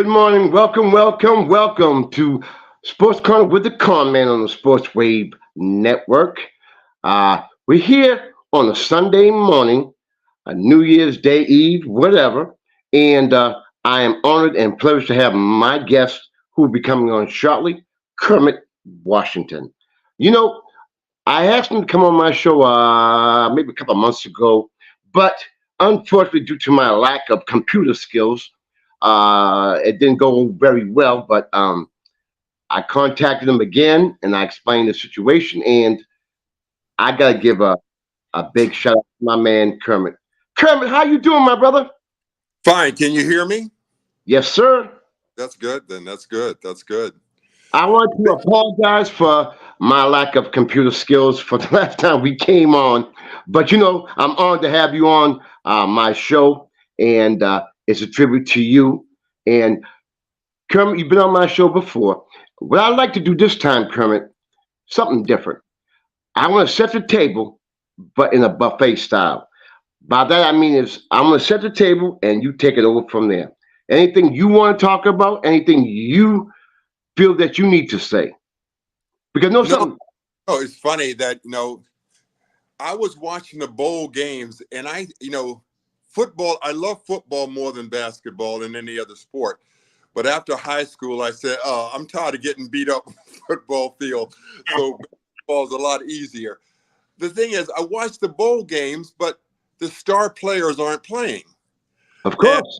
Good morning. Welcome to Sports Corner with the Conn Man on the Sports Wave Network. We're here on a Sunday morning, a New Year's Day Eve, whatever, and I am honored and privileged to have my guest who will be coming on shortly, Kermit Washington. You know, I asked him to come on my show maybe a couple of months ago, but unfortunately, due to my lack of computer skills, it didn't go very well. But I contacted him again and I explained the situation. And I got to give a big shout out to my man, Kermit. Kermit, how you doing, my brother? Fine. Can you hear me? Yes, sir. That's good then. That's good. That's good. I want to apologize for my lack of computer skills for the last time we came on. But, I'm honored to have you on my show, and it's a tribute to you. And, Kermit, you've been on my show before. What I'd like to do this time, Kermit, something different. I want to set the table, but in a buffet style. By that, I mean is I'm going to set the table, and you take it over from there. Anything you want to talk about, anything you feel that you need to say. Because something. No, it's funny that, I was watching the bowl games and football, I love football more than basketball and any other sport. But after high school, I said, oh, I'm tired of getting beat up on the football field. So basketball's a lot easier. The thing is, I watch the bowl games, but the star players aren't playing. Of course.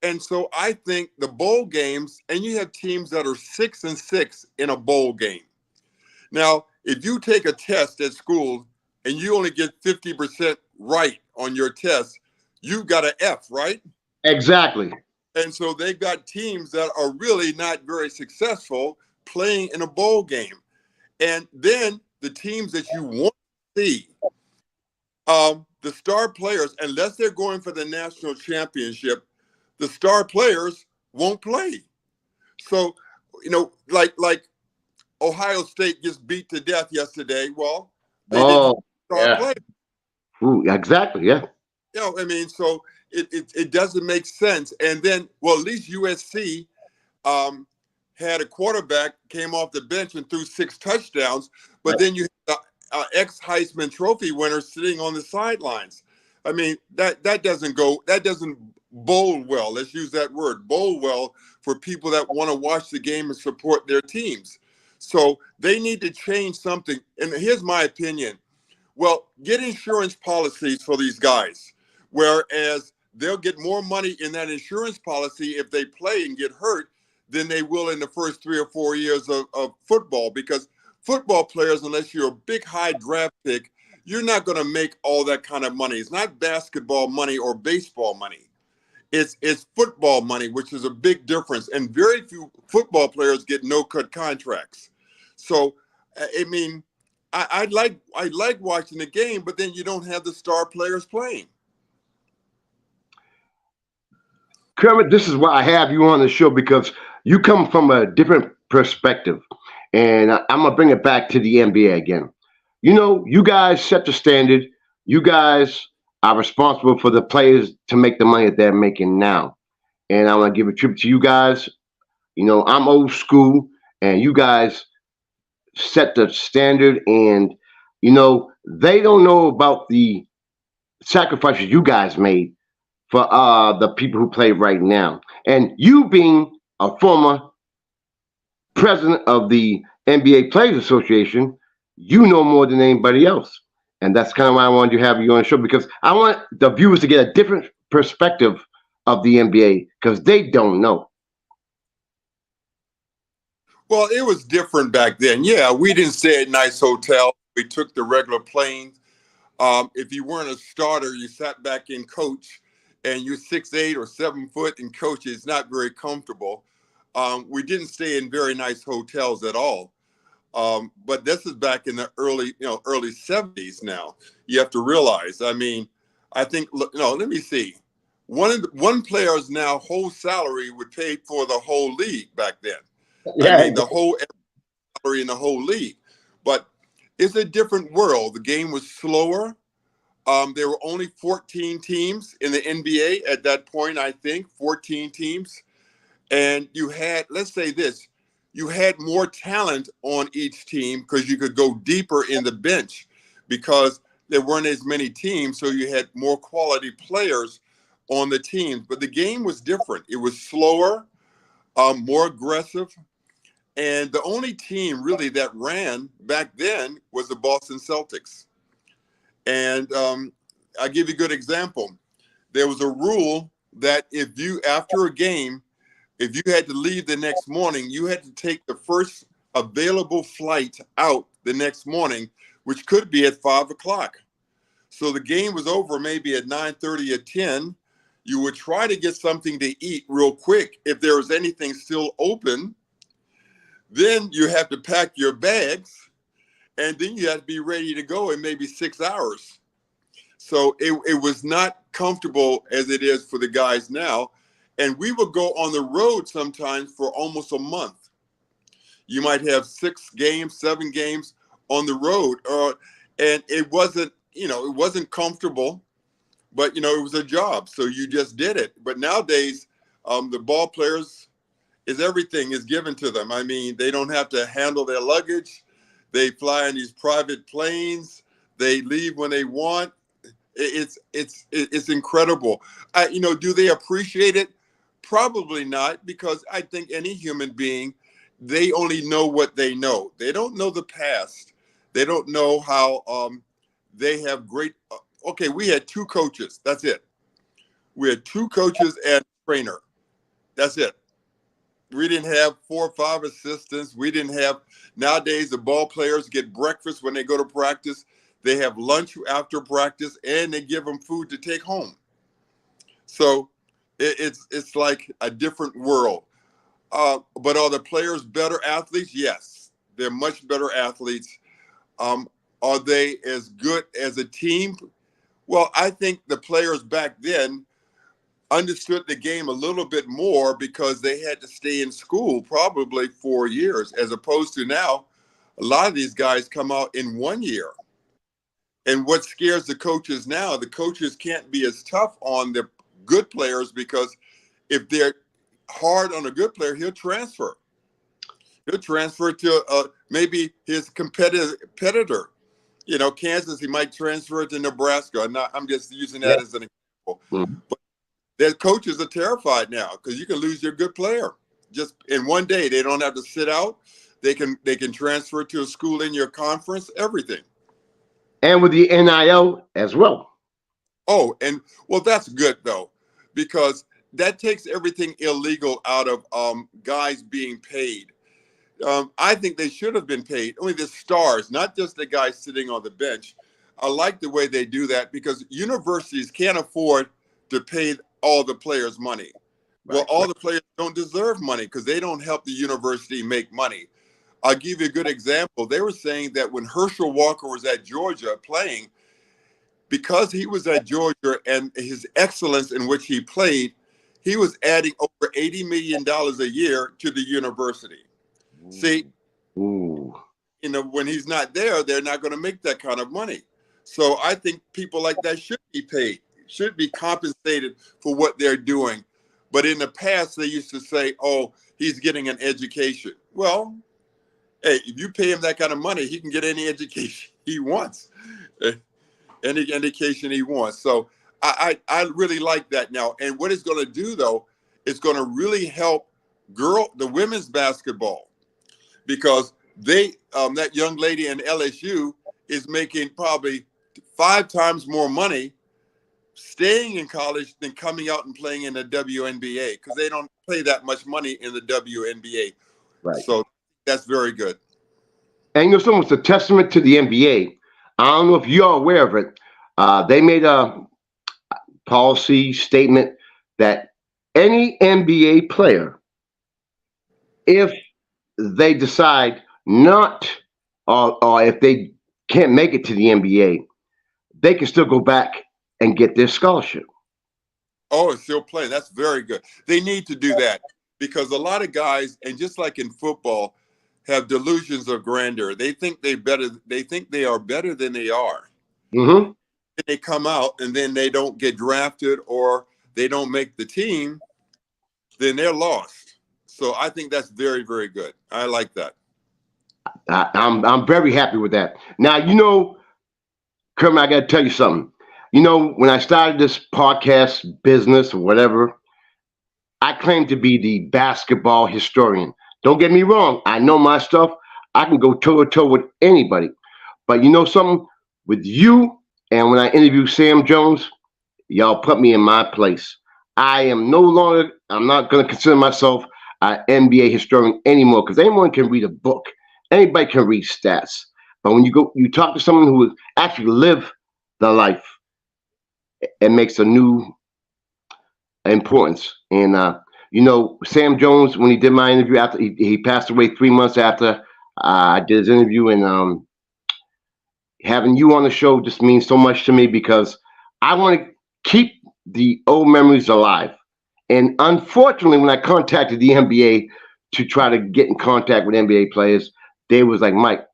And so I think the bowl games, and you have teams that are 6-6 in a bowl game. Now, if you take a test at school and you only get 50% right on your test, you got an F, right? Exactly. And so they've got teams that are really not very successful playing in a bowl game. And then the teams that you want to see, the star players, unless they're going for the national championship, the star players won't play. So, like Ohio State gets beat to death yesterday. Well, they didn't start playing. Ooh, exactly, yeah. So it doesn't make sense. And then, well, at least USC had a quarterback, came off the bench and threw 6 touchdowns. But then you have the ex-Heisman Trophy winner sitting on the sidelines. I mean, that doesn't bowl well. Let's use that word, bowl well, for people that want to watch the game and support their teams. So they need to change something. And here's my opinion. Well, get insurance policies for these guys, whereas they'll get more money in that insurance policy if they play and get hurt than they will in the first 3 or 4 years of football, because football players, unless you're a big high draft pick, you're not going to make all that kind of money. It's not basketball money or baseball money. It's football money, which is a big difference. And very few football players get no-cut contracts. So, I mean, I like watching the game, but then you don't have the star players playing. Kermit, this is why I have you on the show, because you come from a different perspective. And I'm going to bring it back to the NBA again. You guys set the standard. You guys are responsible for the players to make the money that they're making now. And I want to give a tribute to you guys. I'm old school, and you guys set the standard. And, they don't know about the sacrifices you guys made for the people who play right now. And you being a former president of the NBA Players Association, you know more than anybody else. And that's kind of why I wanted to have you on the show, because I want the viewers to get a different perspective of the NBA, because they don't know. Well, it was different back then. Yeah, we didn't stay at nice hotels. We took the regular planes. If you weren't a starter, you sat back in coach, and you're 6'8" or 7 foot, and coach is not very comfortable. We didn't stay in very nice hotels at all. But this is back in the early 70s now. You have to realize, I mean, I think, let me see. One player's now whole salary would pay for the whole league back then. Yeah. I mean, the whole salary in the whole league. But it's a different world. The game was slower. There were only 14 teams in the NBA at that point, I think, 14 teams. and you had, let's say this, you had more talent on each team because you could go deeper in the bench because there weren't as many teams, so you had more quality players on the teams. But the game was different. It was slower, more aggressive, and the only team really that ran back then was the Boston Celtics. And I'll give you a good example. There was a rule that if you, after a game, if you had to leave the next morning, you had to take the first available flight out the next morning, which could be at 5 o'clock. So the game was over maybe at 9:30 or 10. You would try to get something to eat real quick if there was anything still open. Then you have to pack your bags, and then you have to be ready to go in maybe 6 hours. So it was not comfortable as it is for the guys now. And we would go on the road sometimes for almost a month. You might have 6 games, 7 games on the road, and it wasn't, it wasn't comfortable, but it was a job, so you just did it. But nowadays, the ball players everything is given to them. I mean, they don't have to handle their luggage. They fly in these private planes. They leave when they want. It's incredible. Do they appreciate it? Probably not, because I think any human being, they only know what they know. They don't know the past. They don't know how they have great. Okay, we had 2 coaches. That's it. We had 2 coaches and a trainer. That's it. We didn't have 4 or 5 assistants. We didn't have, nowadays the ball players get breakfast when they go to practice. They have lunch after practice, and they give them food to take home. So it's like a different world. But are the players better athletes? Yes, they're much better athletes. Are they as good as a team? Well, I think the players back then understood the game a little bit more because they had to stay in school probably 4 years, as opposed to now, a lot of these guys come out in 1 year. And what scares the coaches now, the coaches can't be as tough on the good players, because if they're hard on a good player, he'll transfer. He'll transfer to maybe his competitor. Kansas, he might transfer to Nebraska. I'm just using that as an example. Mm-hmm. But their coaches are terrified now because you can lose your good player just in one day. They don't have to sit out. They can transfer to a school in your conference, everything. And with the NIL as well. Oh, and well, that's good though, because that takes everything illegal out of guys being paid. I think they should have been paid. Only the stars, not just the guys sitting on the bench. I like the way they do that, because universities can't afford to pay all the players money. Well, all the players don't deserve money because they don't help the university make money. I'll give you a good example. They were saying that when Herschel Walker was at Georgia playing, because he was at Georgia and his excellence in which he played, he was adding over $80 million a year to the university. See, when he's not there, they're not going to make that kind of money. So I think people like that should be paid, should be compensated for what they're doing. But in the past, they used to say, oh, he's getting an education. Well, hey, if you pay him that kind of money, he can get any education he wants, any education he wants. So I really like that now. And what it's going to do, though, it's going to really help the women's basketball, because that young lady in LSU is making probably 5 times more money staying in college than coming out and playing in the WNBA, because they don't pay that much money in the WNBA. Right. So that's very good. And it's almost a testament to the NBA. I don't know if you're aware of it. They made a policy statement that any NBA player, if they decide not, or if they can't make it to the NBA, they can still go back and get their scholarship. Oh, it's still playing. That's very good. They need to do that, because a lot of guys, and just like in football, have delusions of grandeur. They think they think they are better than they are. Mm-hmm. They come out and then they don't get drafted or they don't make the team, then they're lost. So I think that's very, very good. I like that. I'm very happy with that. Now, Kermit, I got to tell you something. When I started this podcast business or whatever, I claim to be the basketball historian. Don't get me wrong. I know my stuff. I can go toe to toe with anybody. But you know something? With you and when I interview Sam Jones, y'all put me in my place. I'm not going to consider myself an NBA historian anymore because anyone can read a book. Anybody can read stats. But when you talk to someone who actually lived the life, it makes a new importance. And Sam Jones, when he did my interview after he passed away 3 months after I did his interview, and having you on the show just means so much to me because I want to keep the old memories alive. And unfortunately, when I contacted the NBA to try to get in contact with NBA players, they was like, Mike,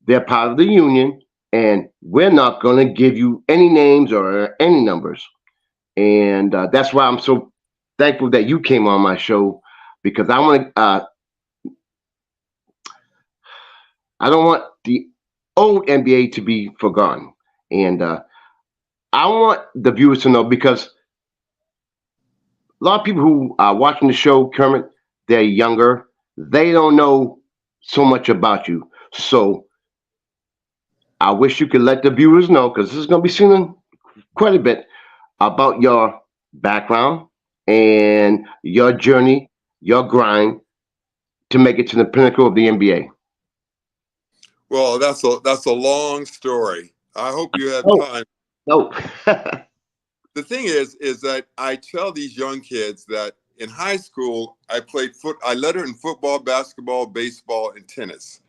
they're part of the union, and we're not going to give you any names or any numbers. And that's why I'm so thankful that you came on my show because I don't want the old NBA to be forgotten, and I want the viewers to know because a lot of people who are watching the show, Kermit, they're younger. They don't know so much about you. So I wish you could let the viewers know because this is going to be seen quite a bit about your background and your journey, your grind to make it to the pinnacle of the NBA. Well, that's a long story. I hope you have Oh, time. no. The thing is that I tell these young kids that in high school I played I lettered in football, basketball, baseball, and tennis.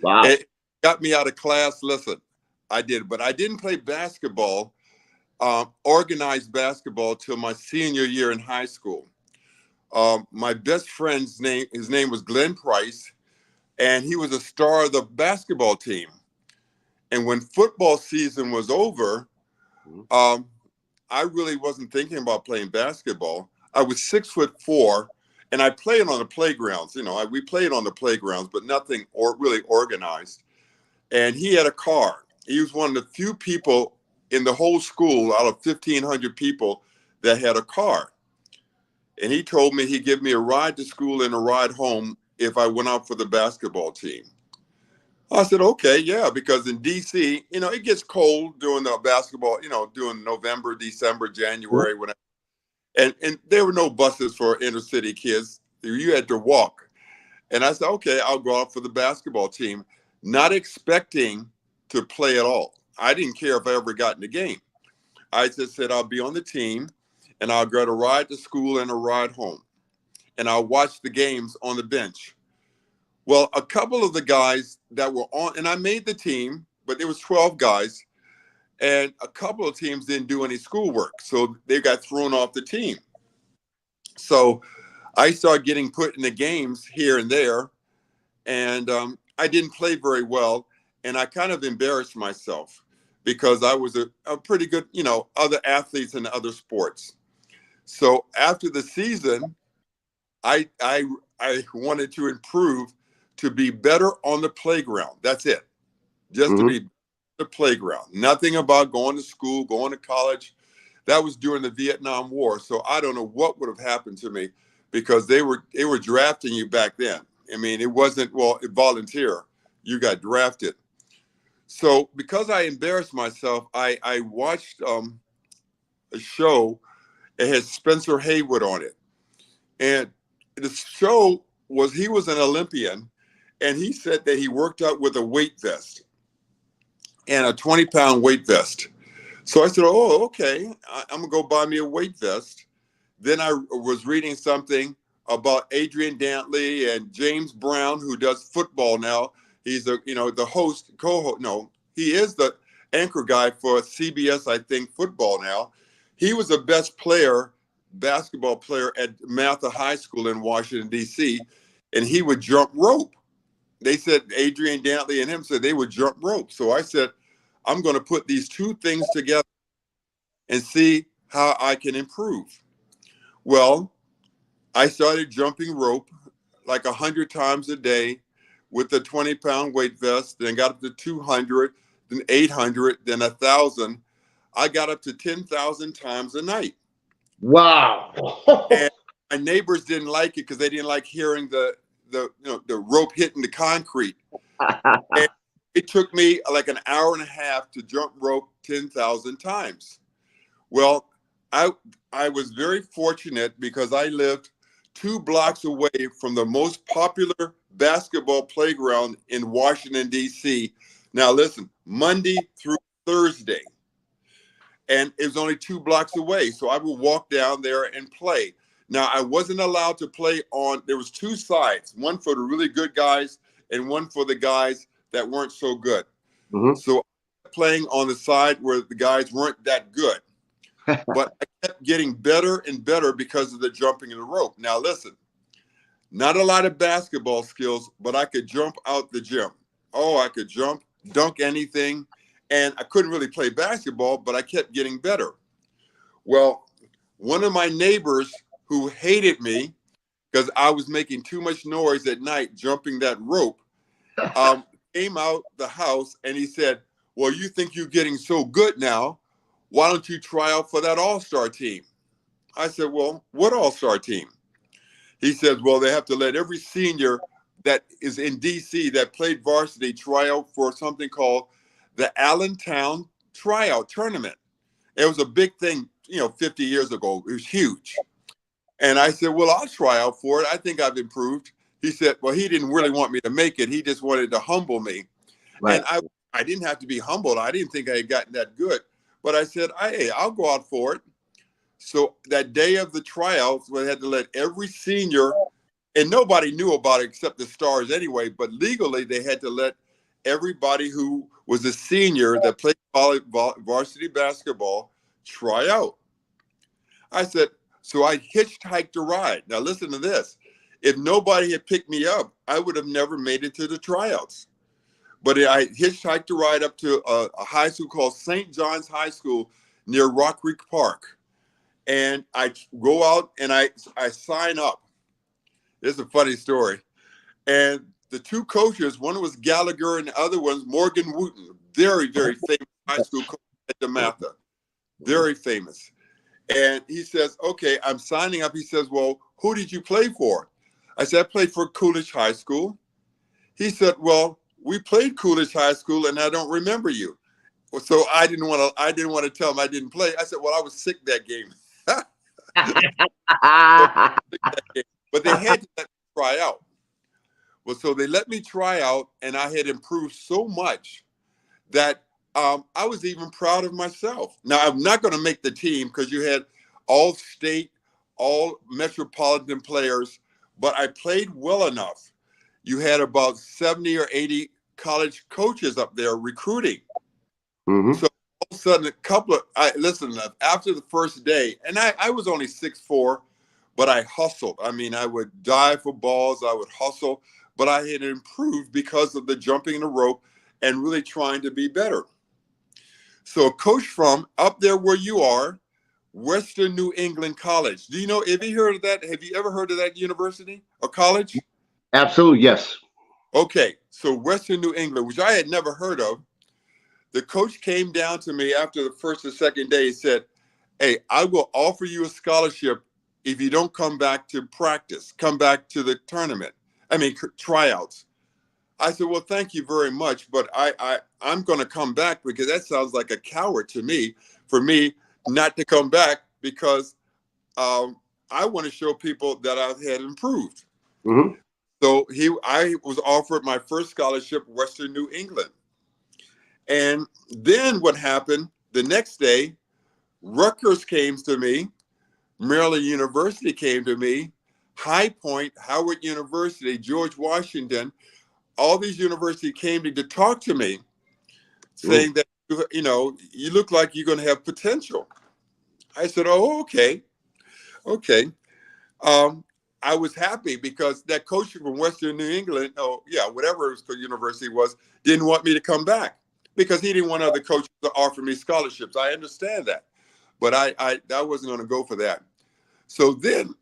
Wow. It got me out of class. Listen, I did, but I didn't play basketball, organized basketball, till my senior year in high school. My best friend's his name was Glenn Price, and he was a star of the basketball team. And when football season was over, um, I really wasn't thinking about playing basketball. I was 6'4", and I played on the playgrounds. We played on the playgrounds, but nothing really organized. And he had a car. He was one of the few people in the whole school out of 1,500 people that had a car. And he told me he'd give me a ride to school and a ride home if I went out for the basketball team. I said, okay, yeah, because in DC, it gets cold during the basketball, during November, December, January, and there were no buses for inner city kids. You had to walk. And I said, okay, I'll go out for the basketball team, not expecting to play at all. I didn't care if I ever got in the game. I just said, I'll be on the team and I'll get a ride to school and a ride home. And I'll watch the games on the bench. Well, a couple of the guys that were on, and I made the team, but there was 12 guys, and a couple of teams didn't do any schoolwork, so they got thrown off the team. So I started getting put in the games here and there, and I didn't play very well, and I kind of embarrassed myself because I was a pretty good, other athletes in other sports. So after the season, I wanted to improve to be better on the playground. That's it. Just to Mm-hmm. be the playground. Nothing about going to school, going to college. That was during the Vietnam War. So I don't know what would have happened to me because they were drafting you back then. I mean, it wasn't, volunteer. You got drafted. So because I embarrassed myself, I watched a show. It had Spencer Haywood on it. And the show he was an Olympian, and he said that he worked out with a weight vest and a 20-pound weight vest. So I said, oh, okay, I'm going to go buy me a weight vest. Then I was reading something about Adrian Dantley and James Brown, who does football now. He's the host, co-host. No, he is the anchor guy for CBS, I think, football now. He was the best basketball player at Mather High School in Washington, D.C., and he would jump rope. They said Adrian Dantley and him said they would jump rope. So I said, I'm going to put these two things together and see how I can improve. Well, I started jumping rope like 100 times a day with the 20-pound weight vest, then got up to 200, then 800, then 1,000. I got up to 10,000 times a night. Wow. And my neighbors didn't like it because they didn't like hearing the rope hitting the concrete. And it took me like an hour and a half to jump rope 10,000 times. Well, I was very fortunate because I lived 2 blocks away from the most popular basketball playground in Washington, D.C. Now, listen, Monday through Thursday. And it was only 2 blocks away. So I would walk down there and play. Now, I wasn't allowed to play there was 2 sides, one for the really good guys and one for the guys that weren't so good. Mm-hmm. So I was playing on the side where the guys weren't that good. But I kept getting better and better because of the jumping in the rope. Now, listen, not a lot of basketball skills, but I could jump out the gym. Oh, I could jump, dunk anything. And I couldn't really play basketball, but I kept getting better. Well, one of my neighbors who hated me because I was making too much noise at night jumping that rope, came out the house and he said, well, you think you're getting so good now. Why don't you try out for that all-star team? I said, well, what all-star team? He says, well, they have to let every senior that is in D.C. that played varsity try out for something called the Allentown Tryout Tournament. It was a big thing, 50 years ago. It was huge. And I said, well, I'll try out for it. I think I've improved. He said, well, he didn't really want me to make it. He just wanted to humble me. Right. And I didn't have to be humbled. I didn't think I had gotten that good. But I said, hey, I'll go out for it. So that day of the tryouts, we had to let every senior, and nobody knew about it except the stars anyway, but legally they had to let everybody who was a senior that played varsity basketball try out. I said, so I hitchhiked a ride. Now listen to this. If nobody had picked me up, I would have never made it to the tryouts. But I hitchhiked a ride up to a high school called St. John's High School near Rock Creek Park. And I go out and I sign up. This is a funny story. And the 2 coaches, one was Gallagher and the other one's Morgan Wooten, very, very famous high school coach at DeMatha, very famous. And he says, okay, I'm signing up. He says, well, who did you play for? I said, I played for Coolidge High School. He said, well, we played Coolidge High School and I don't remember you. So I didn't want to tell him I didn't play. I said, well, I was sick that game. But they had to let me try out. Well, so they let me try out, and I had improved so much that I was even proud of myself. Now, I'm not going to make the team because you had all state, all metropolitan players, but I played well enough. You had about 70 or 80 college coaches up there recruiting. Mm-hmm. So all of a sudden, listen, after the first day, and I was only 6'4", but I hustled. I mean, I would dive for balls, I would hustle, but I had improved because of the jumping the rope and really trying to be better. So a coach from up there where you are, Western New England College. Do you know, have you heard of that? Have you ever heard of that university or college? Absolutely, yes. Okay, so Western New England, which I had never heard of, the coach came down to me after the first or second day and said, hey, I will offer you a scholarship if you don't come back to practice, come back to the tournament. Tryouts. I said, well, thank you very much, but I'm going to come back because that sounds like a coward to me, for me not to come back because I want to show people that I had improved. Mm-hmm. So I was offered my first scholarship, Western New England. And then what happened the next day, Rutgers came to me, Maryland University came to me, High Point, Howard University, George Washington, all these universities came to talk to me saying that, you look like you're going to have potential. I said, oh, okay. Okay. I was happy because that coach from Western New England, whatever university was, didn't want me to come back because he didn't want other coaches to offer me scholarships. I understand that, but I wasn't going to go for that. So then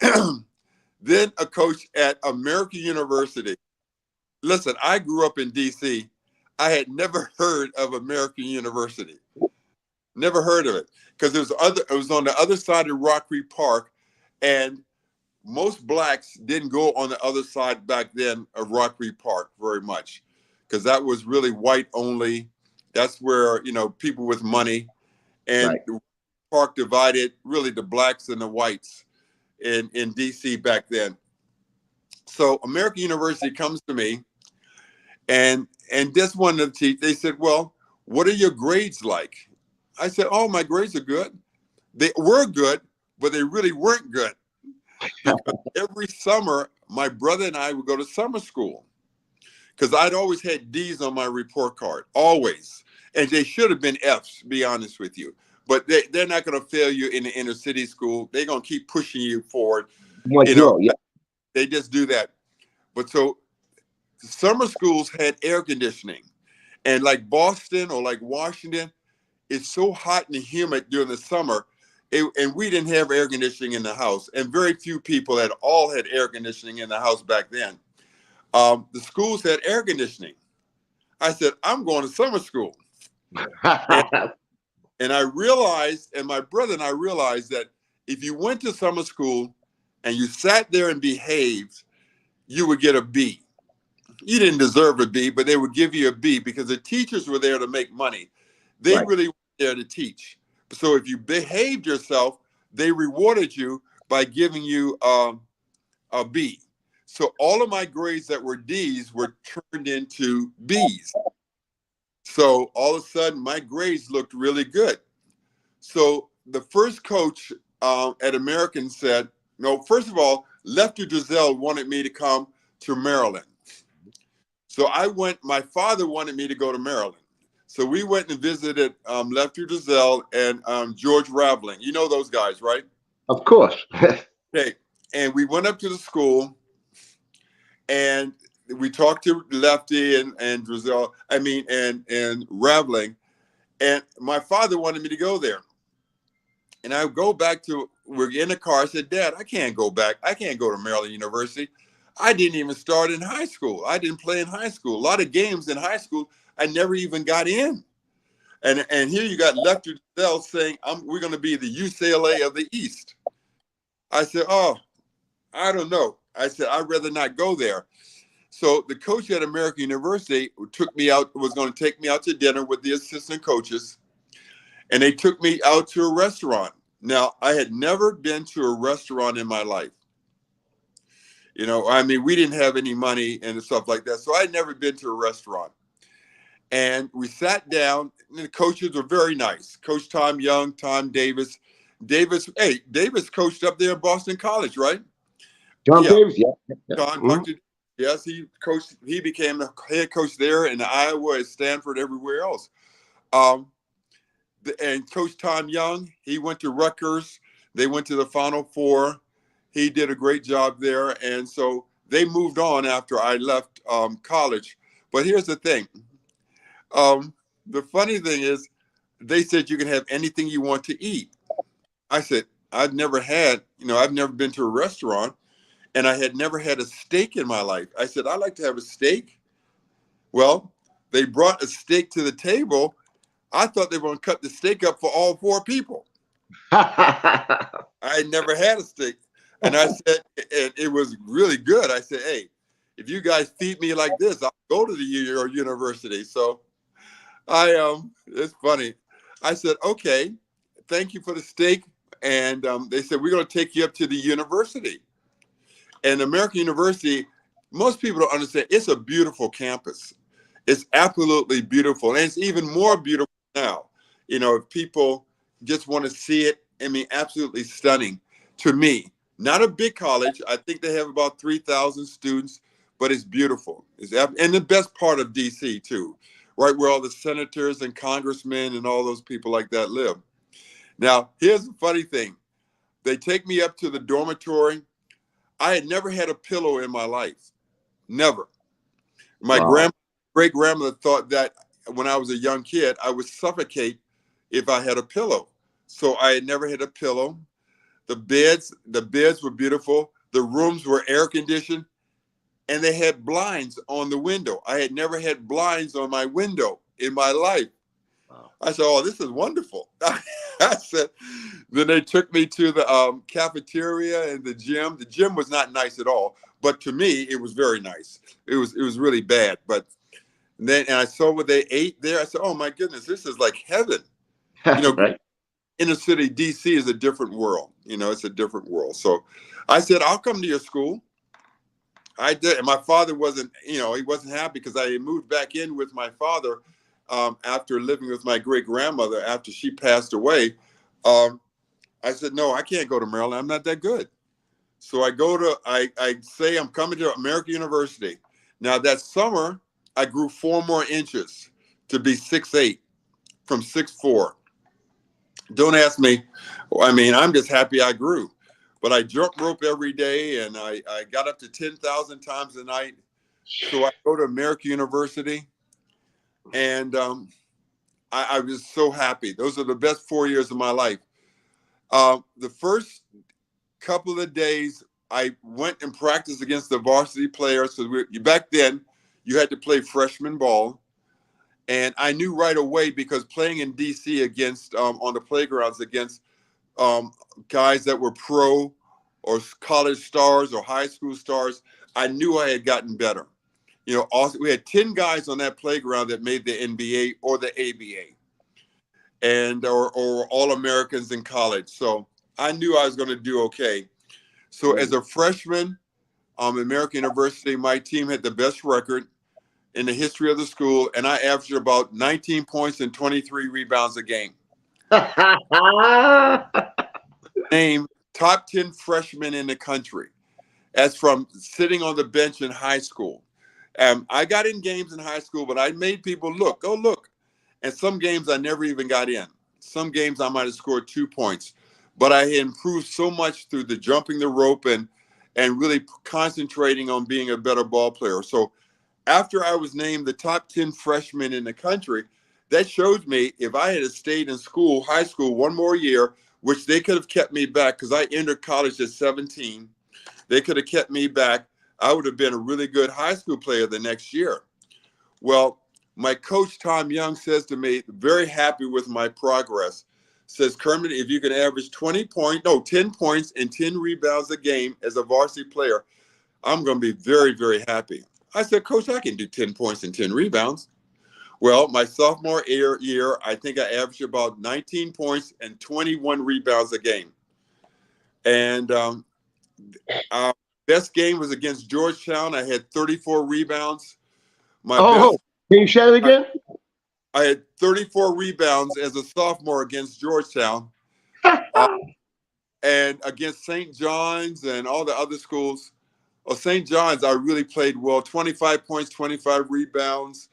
then a coach at American University. Listen, I grew up in DC. I had never heard of American University. Never heard of it, because it was on the other side of Rock Creek Park, and most blacks didn't go on the other side back then of Rock Creek Park very much, because that was really white only. That's where, people with money, and Right. the park divided really the blacks and the whites in DC back then. So American University comes to me, and this one of the teachers, they said, well, what are your grades like? I said, oh, my grades are good. They were good, but they really weren't good, because every summer my brother and I would go to summer school, because I'd always had D's on my report card, always. And they should have been F's, to be honest with you. But they're not going to fail you in the inner city school. They're going to keep pushing you forward. Like, yeah. They just do that. But so summer schools had air conditioning. And like Boston or like Washington, it's so hot and humid during the summer. And we didn't have air conditioning in the house. And very few people had air conditioning in the house back then. The schools had air conditioning. I said, I'm going to summer school. And I realized, and my brother and I realized, that if you went to summer school and you sat there and behaved, you would get a B. You didn't deserve a B, but they would give you a B, because the teachers were there to make money. They Right. really were there to teach. So if you behaved yourself, they rewarded you by giving you a B. So all of my grades that were D's were turned into B's. So all of a sudden, my grades looked really good. So the first coach at American said, no, first of all, Lefty Driesell wanted me to come to Maryland. So I went, my father wanted me to go to Maryland. So we went and visited Lefty Driesell and George Raveling. You know those guys, right? Of course. Okay. And we went up to the school, and we talked to Lefty and Driesell, and Raveling. And my father wanted me to go there. And I go back to, we're in the car. I said, Dad, I can't go back. I can't go to Maryland University. I didn't even start in high school. I didn't play in high school. A lot of games in high school, I never even got in. And here you got Lefty Driesell saying, we're going to be the UCLA of the East. I said, oh, I don't know. I said, I'd rather not go there. So the coach at American University was going to take me out to dinner with the assistant coaches. And they took me out to a restaurant. Now, I had never been to a restaurant in my life. We didn't have any money and stuff like that. So I'd never been to a restaurant. And we sat down, and the coaches were very nice. Coach Tom Young, Tom Davis. Davis coached up there at Boston College, right? John Davis, yeah. John, mm-hmm. Yes, he became the head coach there in Iowa, at Stanford, everywhere else. And Coach Tom Young, he went to Rutgers. They went to the Final Four. He did a great job there. And so they moved on after I left college. But here's the thing. The funny thing is, they said you can have anything you want to eat. I said, I've never been to a restaurant, and I had never had a steak in my life. I said, I'd like to have a steak. Well, they brought a steak to the table. I thought they were going to cut the steak up for all four people. I had never had a steak. And I said, and it was really good. I said, hey, if you guys feed me like this, I'll go to your university. So it's funny. I said, okay, thank you for the steak. And they said, we're going to take you up to the university. And American University, most people don't understand, it's a beautiful campus. It's absolutely beautiful. And it's even more beautiful now. If people just want to see it, absolutely stunning to me. Not a big college. I think they have about 3,000 students, but it's beautiful. And the best part of DC too, right where all the senators and congressmen and all those people like that live. Now, here's the funny thing. They take me up to the dormitory. I had never had a pillow in my life. Never. My great-grandmother thought that when I was a young kid, I would suffocate if I had a pillow. So I had never had a pillow. The beds were beautiful. The rooms were air conditioned, and they had blinds on the window. I had never had blinds on my window in my life. Wow. I said, "Oh, this is wonderful." I said. Then they took me to the cafeteria and the gym. The gym was not nice at all, but to me, it was very nice. It was really bad, but then and I saw what they ate there. I said, "Oh my goodness, this is like heaven." You know, Right. inner city DC is a different world. You know, it's a different world. So I said, "I'll come to your school." I did, and my father wasn't. You know, he wasn't happy because I had moved back in with my father after living with my great grandmother after she passed away. Um, I said, "No, I can't go to Maryland. I'm not that good." So I say I'm coming to American University. Now that summer, I grew 4 more inches to be 6'8" from 6'4". Don't ask me. I mean, I'm just happy I grew. But I jump rope every day, and I got up to 10,000 times a night. So I go to American University, and I was so happy. Those are the best 4 years of my life. The first couple of days, I went and practiced against the varsity players. So back then, you had to play freshman ball. And I knew right away because playing in DC against on the playgrounds against guys that were pro or college stars or high school stars, I knew I had gotten better. You know, also we had 10 guys on that playground that made the NBA or the ABA and or all Americans in college. So I knew I was going to do okay. So as a freshman, American University, my team had the best record in the history of the school, and I averaged about 19 points and 23 rebounds a game. Name top 10 freshmen in the country. As from sitting on the bench in high school. I got in games in high school, but I made people look, go look. And some games I never even got in. Some games I might have scored 2 points. But I had improved so much through the jumping the rope and really concentrating on being a better ball player. So after I was named the top 10 freshman in the country, that showed me if I had stayed in school, high school, one more year, which they could have kept me back because I entered college at 17. They could have kept me back. I would have been a really good high school player the next year. Well, my coach, Tom Young, says to me, very happy with my progress, says, Kermit, if you can average 10 points and 10 rebounds a game as a varsity player, I'm going to be very, very happy. I said, Coach, I can do 10 points and 10 rebounds. Well, my sophomore year, I think I averaged about 19 points and 21 rebounds a game. And our best game was against Georgetown. I had 34 rebounds. Can you say it again? I had 34 rebounds as a sophomore against Georgetown. And against St. John's and all the other schools. Well, St. John's, I really played well. 25 points, 25 rebounds.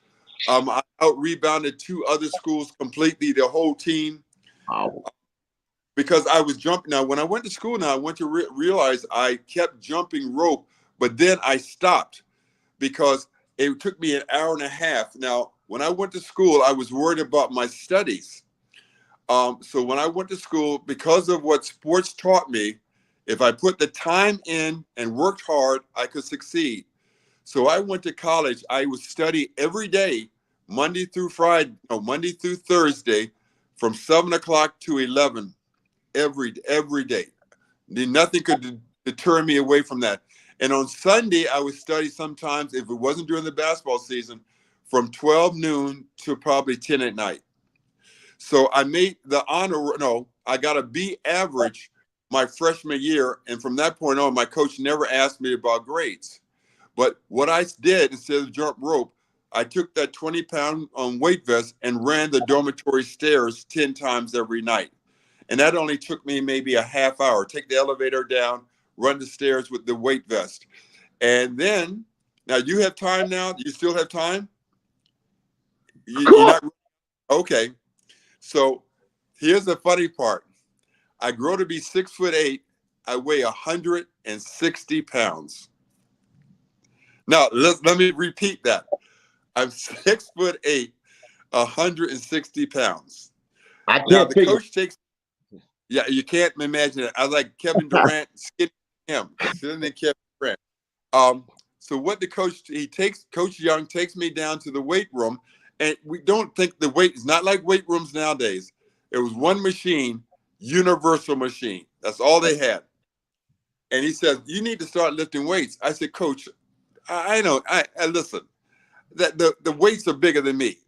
I out-rebounded 2 other schools completely, the whole team. Wow. Because I was jumping. Now, when I went to school, I went to realize I kept jumping rope, but then I stopped because it took me an hour and a half. Now, when I went to school, I was worried about my studies. So when I went to school, because of what sports taught me, if I put the time in and worked hard, I could succeed. So I went to college. I would study every day, Monday through Thursday, from 7 o'clock to 11, every day. Nothing could deter me away from that. And on Sunday, I would study sometimes, if it wasn't during the basketball season, from 12 noon to probably 10 at night. So I made the I got a B average my freshman year. And from that point on, my coach never asked me about grades. But what I did, instead of jump rope, I took that 20-pound weight vest and ran the dormitory stairs 10 times every night. And that only took me maybe a half hour. Take the elevator down, run the stairs with the weight vest. And then, now you have time now? You still have time? You're not? Okay. So here's the funny part. I grow to be 6'8". I weigh 160 pounds. Now, let me repeat that. I'm 6'8", 160 pounds. I Now, can't the figure. coach takes, yeah, you can't imagine it. I was like Kevin Durant, skinny him. Consider the Kevin Grant. So what the Coach Young takes me down to the weight room, and we don't think the weight is not like weight rooms nowadays. It was one machine, universal machine. That's all they had. And he says, "You need to start lifting weights." I said, "Coach, I know. I listen. That the weights are bigger than me.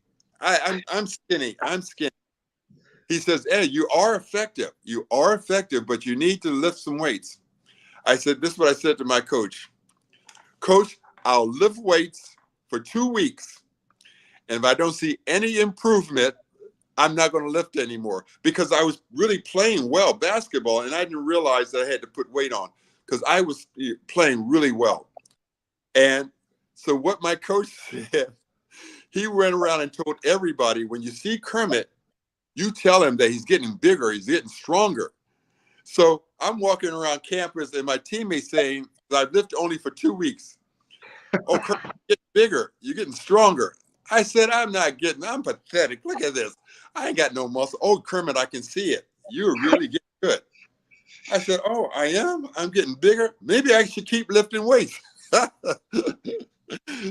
I'm skinny. I'm skinny." He says, "Ed, you are effective. You are effective, but you need to lift some weights." I said, "This is what I said to my coach. Coach, I'll lift weights for 2 weeks. And if I don't see any improvement, I'm not going to lift anymore." Because I was really playing well basketball, and I didn't realize that I had to put weight on because I was playing really well. And so what my coach said, he went around and told everybody, when you see Kermit, you tell him that he's getting bigger, he's getting stronger. So I'm walking around campus and my teammates saying, "I've lifted only for 2 weeks. Oh, Kermit, you're getting bigger, you're getting stronger." I said, I'm pathetic. Look at this. I ain't got no muscle. "Oh, Kermit, I can see it. You're really getting good." I said, "Oh, I am? I'm getting bigger. Maybe I should keep lifting weights."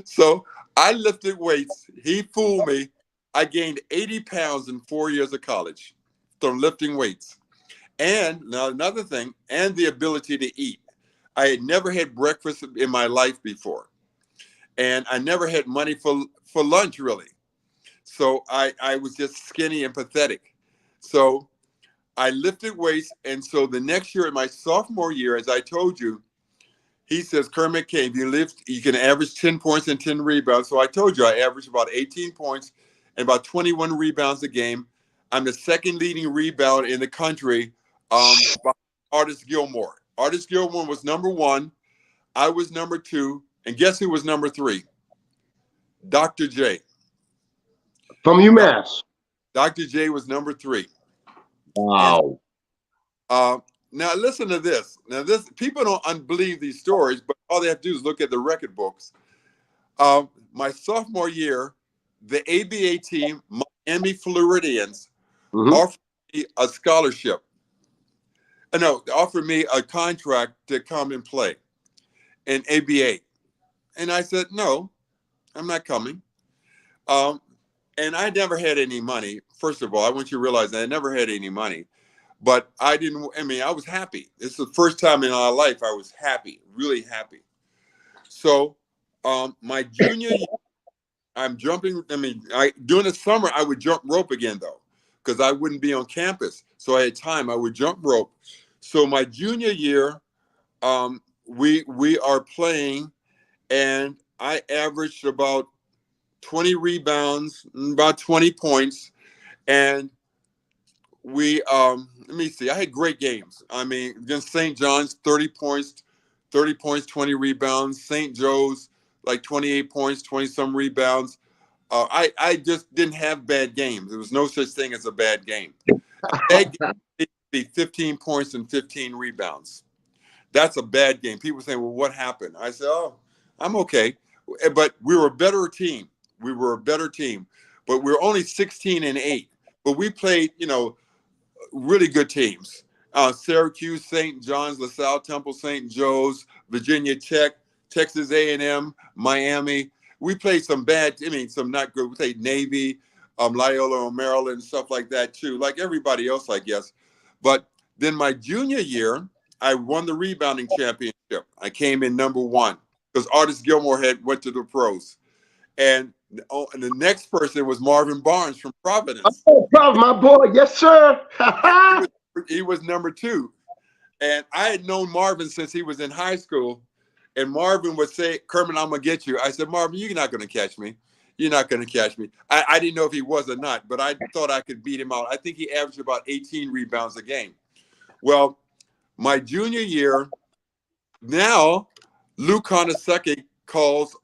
So I lifted weights. He fooled me. I gained 80 pounds in 4 years of college from lifting weights. And now another thing, and the ability to eat. I had never had breakfast in my life before. And I never had money for lunch, really. So I was just skinny and pathetic. So I lifted weights. And so the next year, in my sophomore year, as I told you, he says, "Kermit K, if you lift, you can average 10 points and 10 rebounds." So I told you I averaged about 18 points and about 21 rebounds a game. I'm the second leading rebounder in the country, by Artis Gilmore. Artis Gilmore was number one. I was number two. And guess who was number three? Dr. J. From UMass. Dr. J was number three. Wow. And, now listen to this. Now people don't believe these stories, but all they have to do is look at the record books. My sophomore year, the ABA team, Miami Floridians, offered me a scholarship. No, they offered me a contract to come and play in ABA. And I said, "No, I'm not coming." And I never had any money. First of all, I want you to realize that I never had any money. But I was happy. It's the first time in my life I was happy, really happy. So my junior year, I'm jumping. During the summer, I would jump rope again, though, because I wouldn't be on campus. So I had time. I would jump rope. So my junior year, we are playing, and I averaged about 20 rebounds, about 20 points. And let me see, I had great games. Against St. John's, 30 points, 20 rebounds. St. Joe's, like 28 points, 20 some rebounds. I just didn't have bad games. There was no such thing as a bad game. A bad game would be 15 points and 15 rebounds. That's a bad game. People say, "Well, what happened?" I said, "Oh, I'm okay." But we were a better team. But we were only 16-8. But we played, really good teams. Syracuse, St. John's, LaSalle Temple, St. Joe's, Virginia Tech, Texas A&M, Miami. We played some some not good. We played Navy, Loyola, Maryland, stuff like that too, like everybody else, I guess. But then my junior year, I won the rebounding championship. I came in number one because Artis Gilmore went to the pros. And the next person was Marvin Barnes from Providence. Oh, problem, my boy. Yes, sir. He was number two. And I had known Marvin since he was in high school. And Marvin would say, "Kermit, I'm going to get you." I said, "Marvin, you're not going to catch me. You're not going to catch me." I didn't know if he was or not, but I thought I could beat him out. I think he averaged about 18 rebounds a game. Well, my junior year, now Lou Conn calls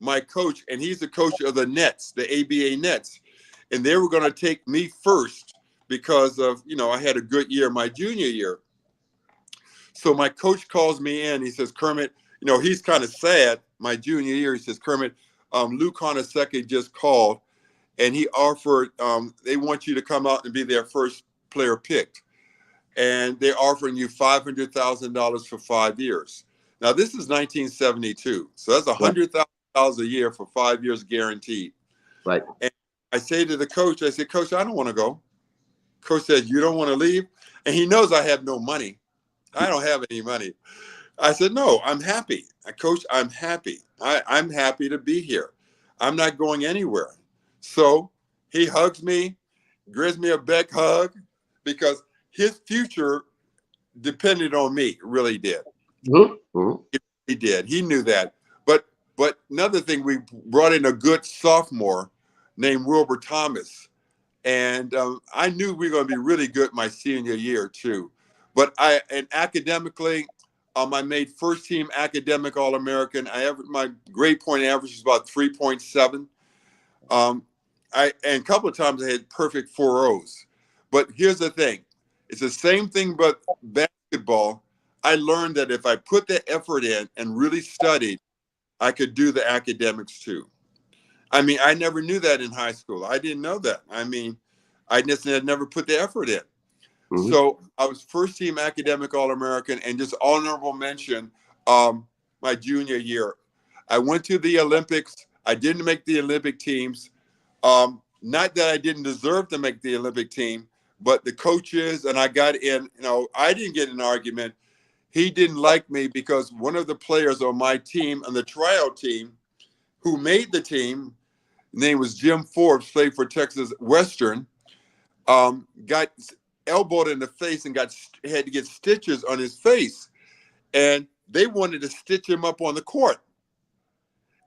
my coach, and he's the coach of the Nets, the ABA Nets. And they were going to take me first because of, I had a good year my junior year. So my coach calls me in. He says, "Kermit," he's kind of sad. My junior year, he says, "Kermit, Lou Conn just called, and he offered, they want you to come out and be their first player picked." and they're offering you $500,000 for 5 years. Now, this is 1972, so that's Right. $100,000 a year for 5 years guaranteed. Right. And I say to the coach, I said, Coach, I don't want to go. Coach says, you don't want to leave? And he knows I have no money. I don't have any money. I said, no, I'm happy. Coach, I'm happy. I'm happy to be here. I'm not going anywhere. So he hugs me, gives me a big hug, because his future depended on me. It really did. Mm-hmm. He did. He knew that. But another thing, we brought in a good sophomore named Wilbur Thomas. And I knew we were going to be really good my senior year too. But academically, I made first team academic All-American. My grade point average was about 3.7. And a couple of times I had perfect 4.0s. But here's the thing: it's the same thing, but basketball. I learned that if I put the effort in and really studied, I could do the academics too. I mean, I never knew that in high school. I didn't know that. I mean, I just had never put the effort in. Mm-hmm. So I was first team academic All-American, and just honorable mention my junior year. I went to the Olympics. I didn't make the Olympic teams. Not that I didn't deserve to make the Olympic team, but the coaches and I got in, I didn't get in an argument. He didn't like me because one of the players on my team, on the tryout team, who made the team, name was Jim Forbes, played for Texas Western, got elbowed in the face and had to get stitches on his face. And they wanted to stitch him up on the court.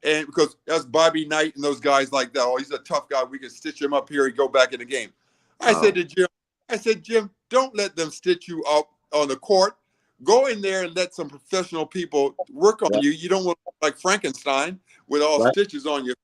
And because that's Bobby Knight and those guys like that. Oh, he's a tough guy. We can stitch him up here and go back in the game. I said to Jim, don't let them stitch you up on the court. Go in there and let some professional people work on you. You don't want to look like Frankenstein with all stitches on you.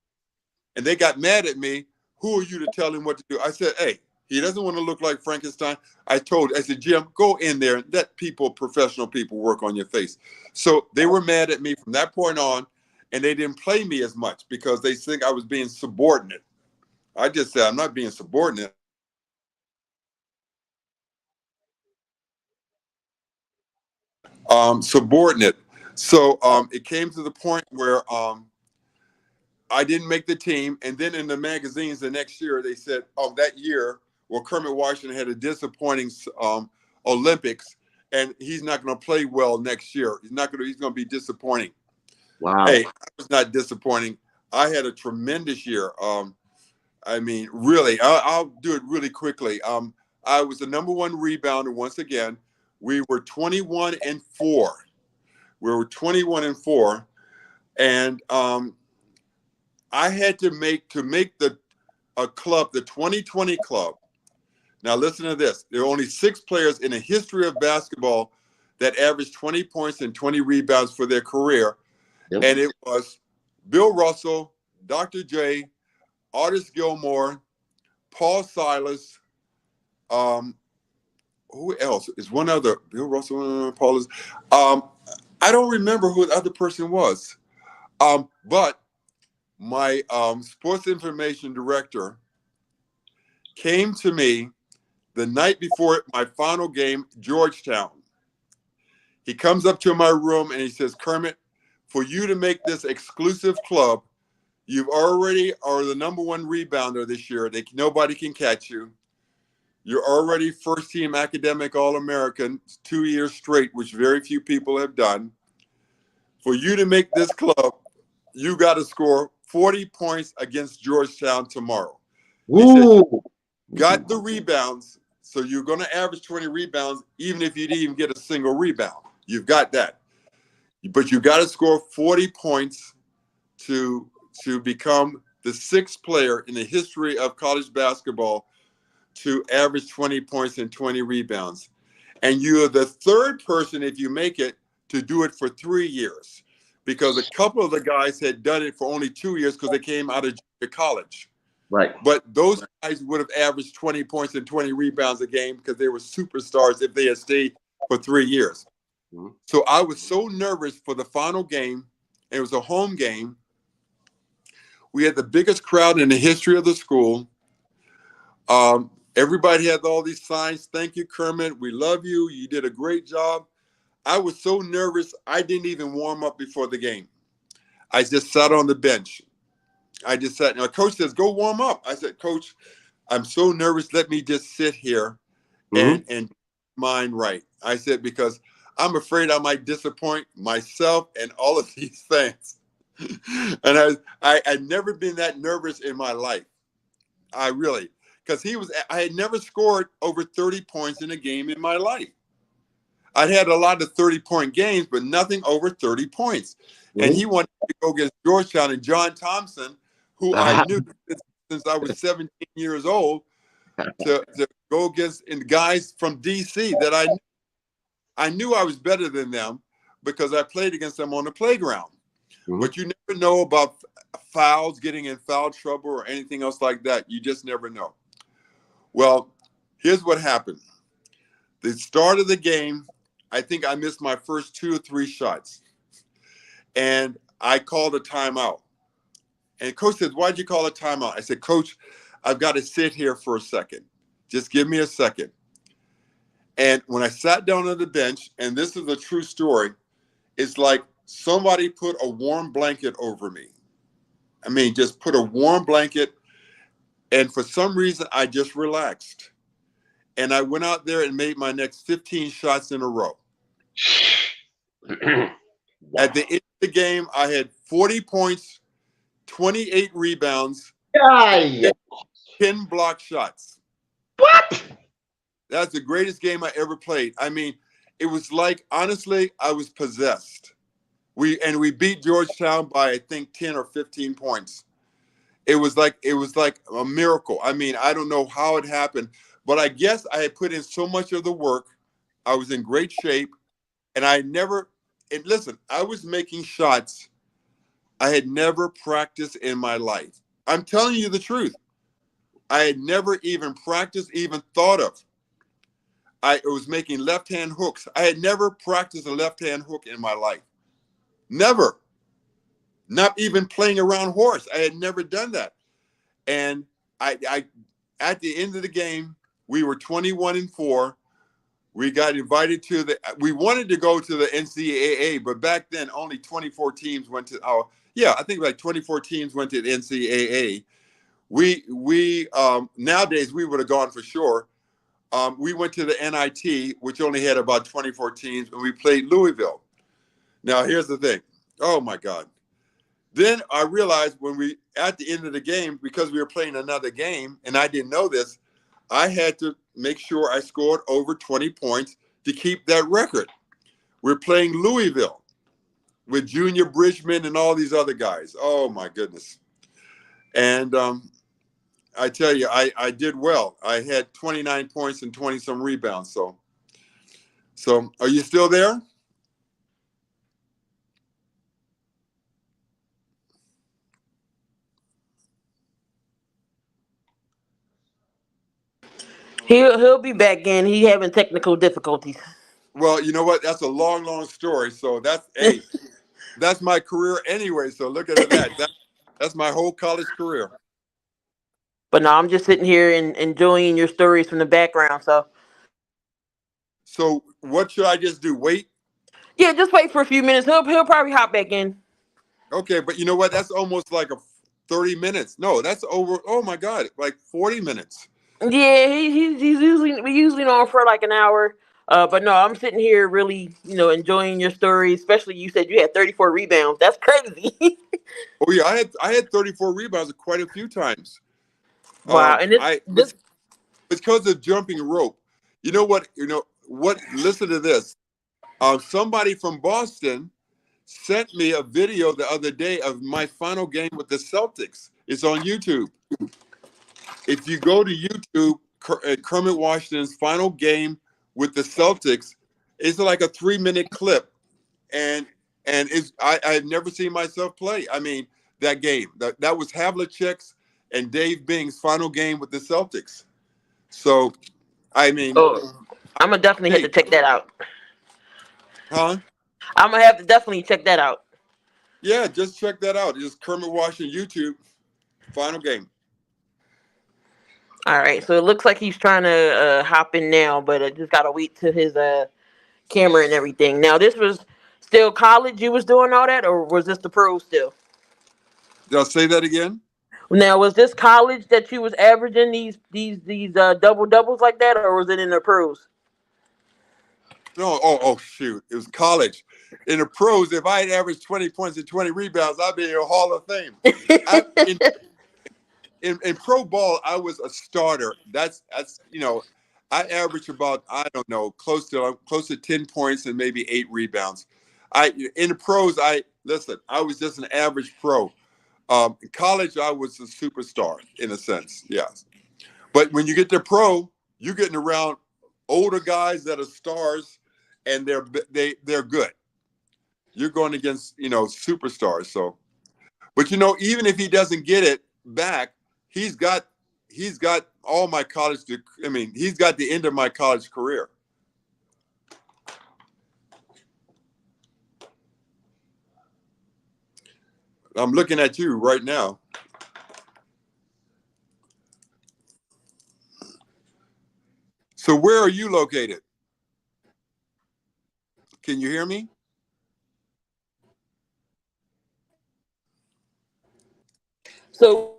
And they got mad at me. Who are you to tell him what to do? I said, hey, he doesn't want to look like Frankenstein. I said, Jim, go in there and let professional people work on your face. So they were mad at me from that point on, and they didn't play me as much because they think I was being subordinate. I just said, I'm not being subordinate. Subordinate. So it came to the point where I didn't make the team. And then in the magazines the next year, they said, that year, Kermit Washington had a disappointing Olympics, and he's not going to play well next year. He's going to be disappointing. Wow. Hey, I was not disappointing. I had a tremendous year. I mean, really, I'll do it really quickly. I was the number one rebounder once again. We were 21-4. We were 21-4. And I had to make a club, the 2020 club. Now listen to this. There are only 6 players in the history of basketball that averaged 20 points and 20 rebounds for their career. Yep. And it was Bill Russell, Dr. J, Artis Gilmore, Paul Silas. Who else? Is one other? Bill Russell, Paul. I don't remember who the other person was. But my sports information director came to me the night before my final game, Georgetown. He comes up to my room and he says, Kermit, for you to make this exclusive club, you already are the number one rebounder this year. Nobody can catch you. You're already first team academic All-American 2 years straight, which very few people have done. For you to make this club, you got to score 40 points against Georgetown tomorrow. He said, got the rebounds, so you're going to average 20 rebounds, even if you didn't even get a single rebound. You've got that. But you got to score 40 points to become the 6th player in the history of college basketball to average 20 points and 20 rebounds. And you're the 3rd person, if you make it, to do it for 3 years. Because a couple of the guys had done it for only 2 years because they came out of college. Right. But those guys would have averaged 20 points and 20 rebounds a game because they were superstars if they had stayed for 3 years. Mm-hmm. So I was so nervous for the final game. It was a home game. We had the biggest crowd in the history of the school. Everybody had all these signs. Thank you, Kermit. We love you. You did a great job. I was so nervous, I didn't even warm up before the game. I just sat on the bench. I just sat. And my coach says, "Go warm up." I said, "Coach, I'm so nervous. Let me just sit here Mm-hmm. and mind right." I said, because I'm afraid I might disappoint myself and all of these fans. And I'd never been that nervous in my life. I really, because I had never scored over 30 points in a game in my life. I'd had a lot of 30-point games, but nothing over 30 points. And he wanted to go against Georgetown, and John Thompson, who I knew since I was 17 years old, to go against and guys from D.C. that I knew I was better than them because I played against them on the playground. Mm-hmm. But you never know about fouls, getting in foul trouble or anything else like that. You just never know. Well, here's what happened. The start of the game, I think I missed my first 2 or 3 shots. And I called a timeout. And coach said, "Why'd you call a timeout?" I said, "Coach, I've got to sit here for a second. Just give me a second." And when I sat down on the bench, and this is a true story, it's like somebody put a warm blanket over me. I mean, just put a warm blanket. And for some reason, I just relaxed. And I went out there and made my next 15 shots in a row. Wow. At the end of the game, I had 40 points, 28 rebounds, Yeah. 10 block shots. What? That's the greatest game I ever played. I mean, it was like, honestly, I was possessed. We beat Georgetown by, I think, 10 or 15 points. It was like a miracle. I mean, I don't know how it happened, but I guess I had put in so much of the work. I was in great shape, and listen, I was making shots I had never practiced in my life. I'm telling you the truth. I had never even practiced, even thought of. I was making left-hand hooks. I had never practiced a left-hand hook in my life. Never. Not even playing around horse. I had never done that. And I at the end of the game, we were 21-4. We got invited we wanted to go to the NCAA, but back then only 24 teams went to I think like 24 teams went to the NCAA. We nowadays we would have gone for sure. We went to the NIT, which only had about 24 teams, and we played Louisville. Now, here's the thing. Oh, my God. Then I realized at the end of the game, because we were playing another game, and I didn't know this, I had to make sure I scored over 20 points to keep that record. We're playing Louisville with Junior Bridgman and all these other guys. Oh, my goodness. And I tell you, I did well. I had 29 points and 20-some rebounds. So are you still there? He'll be back in. He having technical difficulties. Well, you know what? That's a long, long story. So that's my career anyway. So look at that. That's my whole college career. But no, I'm just sitting here and enjoying your stories from the background. So what should I just do? Wait? Yeah, just wait for a few minutes. He'll probably hop back in. Okay, but you know what? That's almost like a 30 minutes. No, that's over. Oh my God, like 40 minutes. Yeah, he's usually we usually on for like an hour. But no, I'm sitting here really, enjoying your story. Especially you said you had 34 rebounds. That's crazy. Oh yeah, I had 34 rebounds quite a few times. Wow, and It's because of jumping rope. You know what? Listen to this. Somebody from Boston sent me a video the other day of my final game with the Celtics. It's on YouTube. If you go to YouTube, Kermit Washington's final game with the Celtics, it's like a 3-minute clip, and I've never seen myself play. I mean, that game that was Havlicek's and Dave Bing's final game with the Celtics. So, I mean, I'm gonna definitely have to check that out. Huh? I'm gonna have to definitely check that out. Yeah, just check that out. It's Kermit Washington YouTube final game. All right, so it looks like he's trying to hop in now, but I just gotta wait to his camera and everything. Now, this was still college you was doing all that, or was this the pros still? Did I say that again? Now, was this college that you was averaging these double doubles like that, or was it in the pros? No, oh, shoot. It was college. In the pros, if I had averaged 20 points and 20 rebounds, I'd be in a Hall of Fame. I, in pro ball, I was a starter. That's I averaged about, I don't know, close to 10 points and maybe 8 rebounds. In the pros, I was just an average pro. In college, I was a superstar in a sense, yes. But when you get to pro, you're getting around older guys that are stars, and they're good. You're going against superstars. So, but even if he doesn't get it back, he's got all my college. I mean, he's got the end of my college career. I'm looking at you right now. So where are you located? Can you hear me? So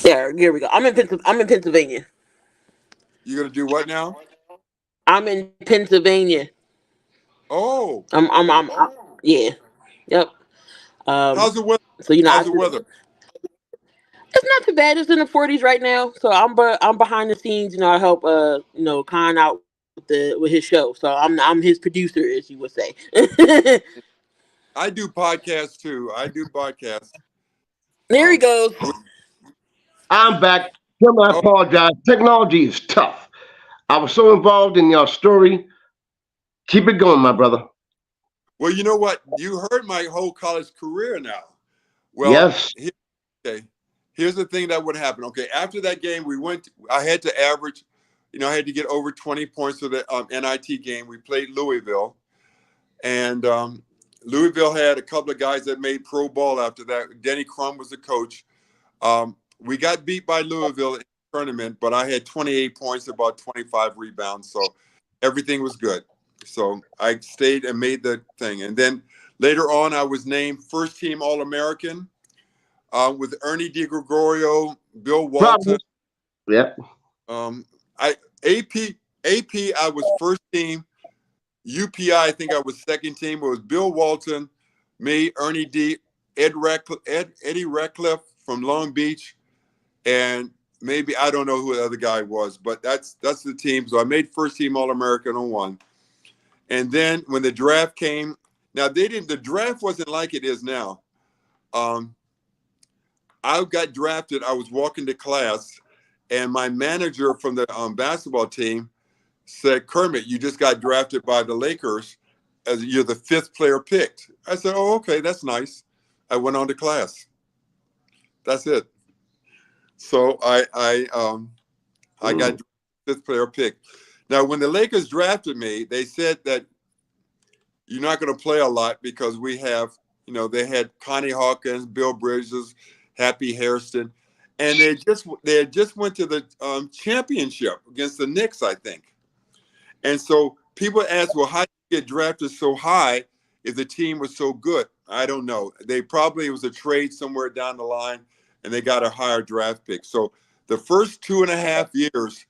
there, here we go. I'm in Pennsylvania. You're gonna do what now? I'm in Pennsylvania. Oh, I'm yeah, yep. Um, how's the weather? so How's the weather? it's not too bad. It's in the 40s right now. So I'm behind the scenes. I help Conn out with his show. So I'm his producer, as you would say. I do podcasts too. I do podcasts. There he Um, goes. I'm back. Kermit, I oh, apologize. Technology is tough. I was so involved in your story. Keep it going, my brother. well, you know what? You heard my whole college career now. Well, Yes. okay. Here's the thing that would happen. Okay, after that game, I had to average. I had to get over 20 points for the NIT game. We played Louisville, and Louisville had a couple of guys that made pro ball after that. Denny Crum was the coach. We got beat by Louisville in the tournament, but I had 28 points, about 25 rebounds, so everything was good. So I stayed and made the thing. And then later on, I was named first team All-American with Ernie DiGregorio, Bill Walton. Problem. Yep. I AP, I was first team. UPI, I think I was second team. It was Bill Walton, me, Ernie D, Eddie Ratcliffe from Long Beach, and maybe I don't know who the other guy was, but that's the team. So I made first team All-American on one. And then when the draft came, now the draft wasn't like it is now. I got drafted. I was walking to class, and my manager from the basketball team said, "Kermit, you just got drafted by the Lakers as you're the 5th player picked." I said, "Oh, okay, that's nice." I went on to class. That's it. So I got 5th player picked. Now, when the Lakers drafted me, they said that you're not going to play a lot because we have, they had Connie Hawkins, Bill Bridges, Happy Hairston, and they had just went to the championship against the Knicks, I think. And so people ask, well, how did you get drafted so high if the team was so good? I don't know. It was a trade somewhere down the line, and they got a higher draft pick. So the first 2.5 years,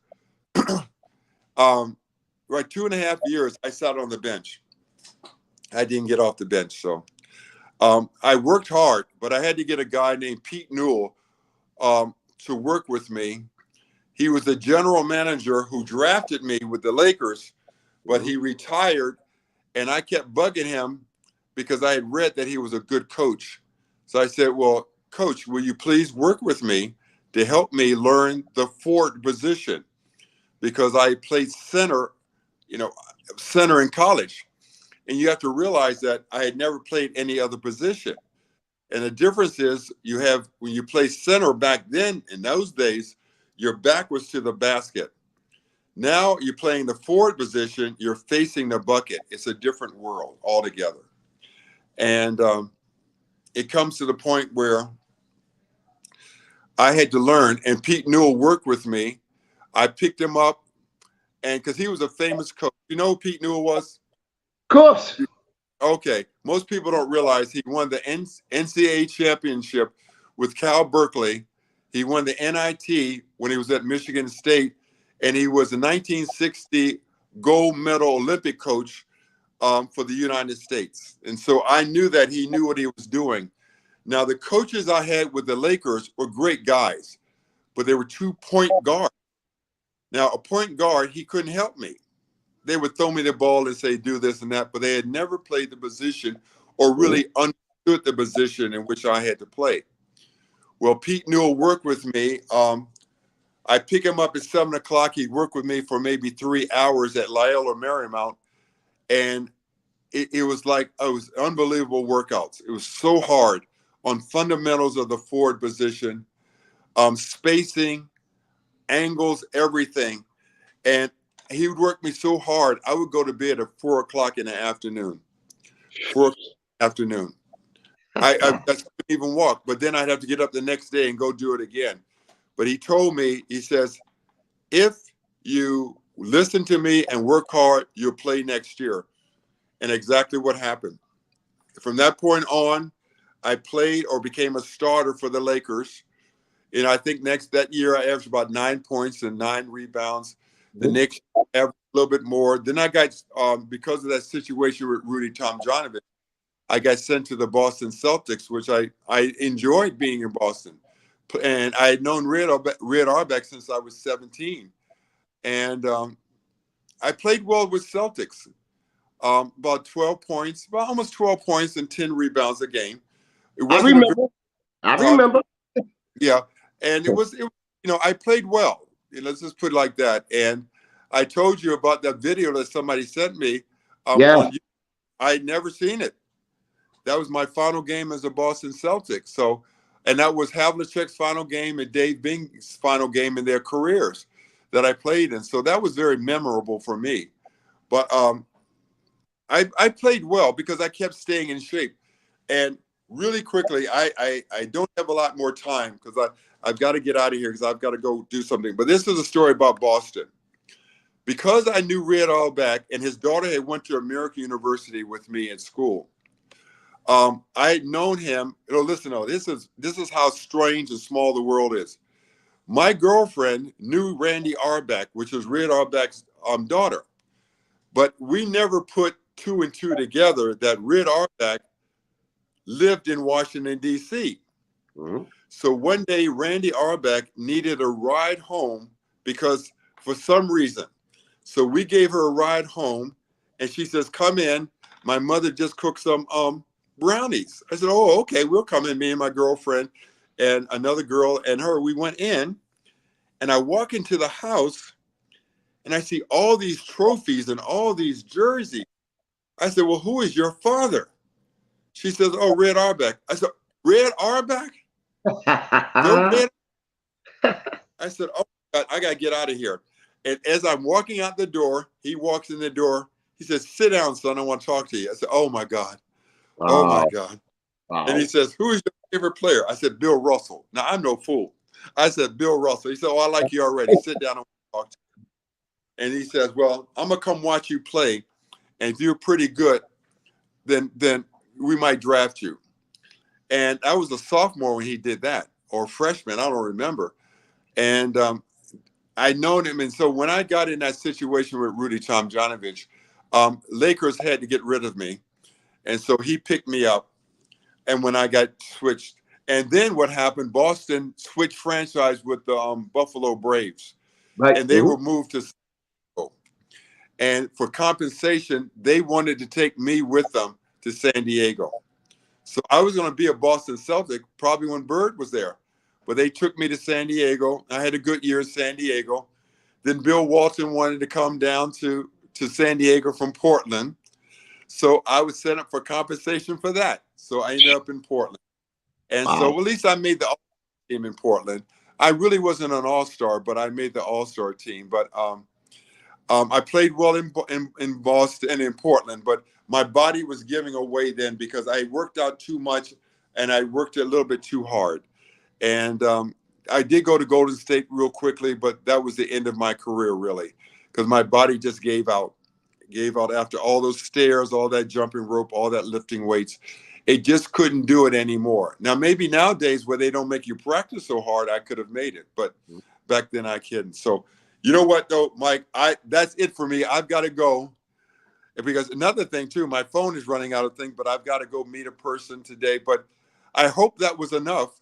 2.5 years, I sat on the bench. I didn't get off the bench. So I worked hard, but I had to get a guy named Pete Newell to work with me. He was the general manager who drafted me with the Lakers, but he retired, and I kept bugging him because I had read that he was a good coach. So I said, well, Coach, will you please work with me to help me learn the forward position? Because I played center in college. And you have to realize that I had never played any other position. And the difference is you have, when you play center back then, in those days, your back was to the basket. Now you're playing the forward position, you're facing the bucket. It's a different world altogether. And it comes to the point where I had to learn, and Pete Newell worked with me. I picked him up, and because he was a famous coach. You know who Pete Newell was? Of course. Okay. Most people don't realize he won the NCAA championship with Cal Berkeley. He won the NIT when he was at Michigan State, and he was a 1960 gold medal Olympic coach for the United States. And so I knew that he knew what he was doing. Now, the coaches I had with the Lakers were great guys, but they were 2-point guards. Now, a point guard, he couldn't help me. They would throw me the ball and say, do this and that, but they had never played the position or really understood the position in which I had to play. Well, Pete Newell worked with me. I pick him up at 7 o'clock. He'd work with me for maybe 3 hours at Lyell or Marymount. And it was like, it was unbelievable workouts. It was so hard on fundamentals of the forward position, spacing, angles, everything. And he would work me so hard, I would go to bed at 4 o'clock in the afternoon. 4 o'clock in the afternoon. I couldn't even walk, but then I'd have to get up the next day and go do it again. But he told me, he says, if you listen to me and work hard, you'll play next year. And exactly what happened. From that point on, I played or became a starter for the Lakers. And I think that year I averaged about 9 points and 9 rebounds. The next year I averaged a little bit more. Then I got, because of that situation with Rudy Tomjanovich, I got sent to the Boston Celtics, which I enjoyed being in Boston. And I had known Red Auerbach since I was 17. And I played well with Celtics. About 12 points, about almost 12 points and 10 rebounds a game. It wasn't I remember. Yeah. And it was, I played well. Let's just put it like that. And I told you about that video that somebody sent me. On YouTube. I'd never seen it. That was my final game as a Boston Celtic. So, and that was Havlicek's final game and Dave Bing's final game in their careers that I played in. So that was very memorable for me. But I played well because I kept staying in shape. And really quickly, I don't have a lot more time because I've got to get out of here because I've got to go do something. But this is a story about Boston. Because I knew Red Auerbach and his daughter had went to American University with me at school. I had known him. Listen, this is how strange and small the world is. My girlfriend knew Randy Auerbach, which was Red Auerbach's daughter. But we never put 2 and 2 together that Red Auerbach lived in Washington, D.C. Mm-hmm. So one day, Randy Auerbach needed a ride home because for some reason. So we gave her a ride home, and she says, come in. My mother just cooked some brownies. I said, oh, okay, we'll come in. Me and my girlfriend and another girl and her, we went in, and I walk into the house, and I see all these trophies and all these jerseys. I said, well, who is your father? She says, oh, Red Auerbach. I said, Red Auerbach? I said, oh, God, I got to get out of here. And as I'm walking out the door, he walks in the door. He says, sit down, son. I want to talk to you. I said, oh, my God. Wow. Oh, my God. Wow. And he says, who is your favorite player? I said, Bill Russell. Now, I'm no fool. I said, Bill Russell. He said, oh, I like you already. Sit down and talk to you. And he says, well, I'm going to come watch you play. And if you're pretty good, then we might draft you. And I was a sophomore when he did that, or freshman. I don't remember. And I'd known him. And so when I got in that situation with Rudy Tomjanovich, Lakers had to get rid of me. And so he picked me up. And when I got switched, and then what happened, Boston switched franchise with the Buffalo Braves. Right. And they were moved to San Diego. And for compensation, they wanted to take me with them to San Diego. So I was going to be a Boston Celtic probably when Bird was there. But they took me to San Diego. I had a good year in San Diego. Then Bill Walton wanted to come down to San Diego from Portland. So I was set up for compensation for that. So I ended up in Portland. And so Wow. at least I made the All-Star team in Portland. I really wasn't an all-star, but I made the all-star team. But I played well in Boston and in Portland, but my body was giving away then because I worked out too much and I worked a little bit too hard. And I did go to Golden State real quickly, but that was the end of my career really, because my body just gave out after all those stairs, all that jumping rope, all that lifting weights. It just couldn't do it anymore. Now, maybe nowadays where they don't make you practice so hard, I could have made it, but back then I couldn't. So, you know what though, Mike, that's it for me. I've got to go because another thing too, my phone is running out of things, but I've got to go meet a person today. But I hope that was enough.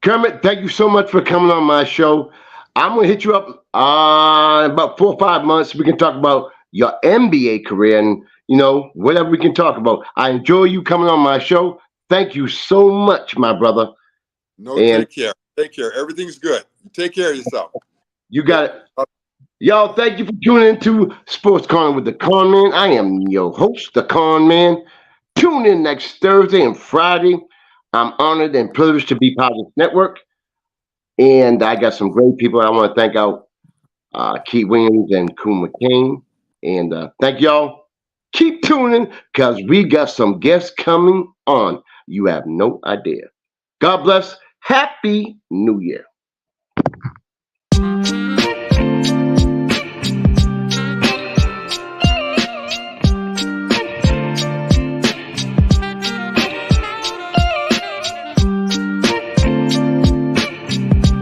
Kermit, thank you so much for coming on my show. I'm gonna hit you up in about 4 or 5 months. We can talk about your NBA career and whatever we can talk about. I enjoy you coming on my show. Thank you so much, my brother. No, And take care. Take care. Everything's good. Take care of yourself. you got it. Y'all, thank you for tuning into Sports Corner with the Conn Man. I am your host, the Conn Man. Tune in next Thursday and Friday. I'm honored and privileged to be part of this network. And I got some great people. I want to thank out Keith Williams and Coon McCain. And thank y'all. Keep tuning because we got some guests coming on. You have no idea. God bless. Happy New Year.